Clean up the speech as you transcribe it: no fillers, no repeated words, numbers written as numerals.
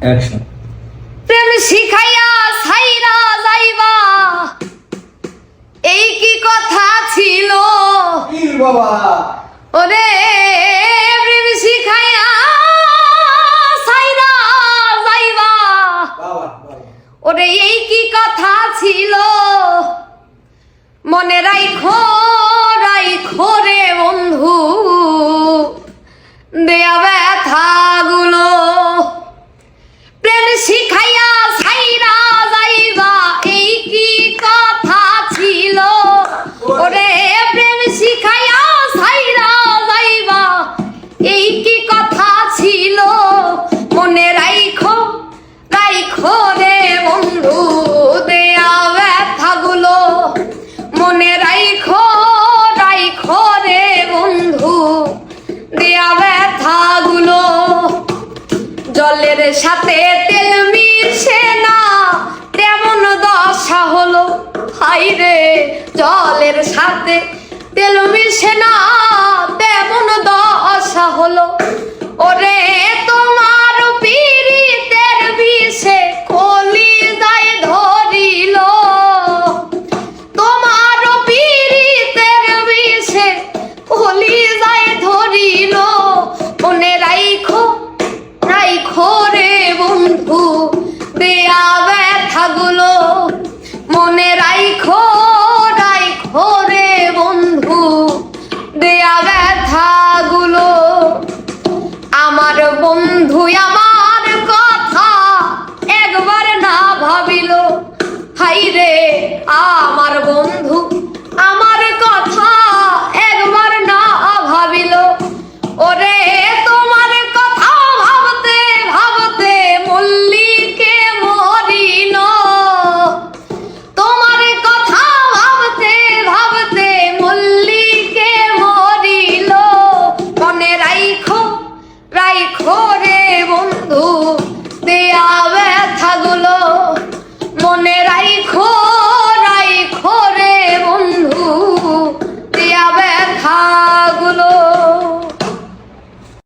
Action. প্রেম শিখাইয়া ছাইরা যাইবা এই কি কথা ছিল বাবা ওরে প্রেম শিখাইয়া ছাইরা যাইবা ওরে এই কি কথা ছিল মনে রাইখো রাইখো রে বন্ধু দেয়া ব্যথাগুলো প্রেম শিখাইয়া ছাইরা যাইবা এই কি কথা ছিল ওরে প্রেম শিখাইয়া ছাইরা যাইবা এই কি কথা ছিল মনে রাইখো রাইখো রে বন্ধু দেয়া ব্যথাগুলো মনে রাইখো রাইখো রে বন্ধু দেয়া ব্যথাগুলো জলের সাথে তেল মিশে না তেমন দশা হলো হাই রে জলের সাথে তেল মিশে না তেমন দশা হলো ওরে তোমার পীড়িতের বিষে কলিজায় ধরিল তোমার পীড়িতের বিষে কলিজায় ধরিল মনে রাইখো রাইখো রে বন্ধু দেয়া ব্যথাগুলো মনে রাইখো রাইখো রে বন্ধু দেয়া ব্যথাগুলো আমার বন্ধু আমার কথা একবার না ভাবিল হাই রে আমার বন্ধু আমার কথা একবার না ভাবিল ওরে তোমার কথা ভাবতে ভাবতে মল্লিকে মরিল তোমার কথা ভাবতে ভাবতে মল্লিকে মরিল মনে রাইখো রাইখো রে বন্ধু দেয়া ব্যথাগুলো মনে রাই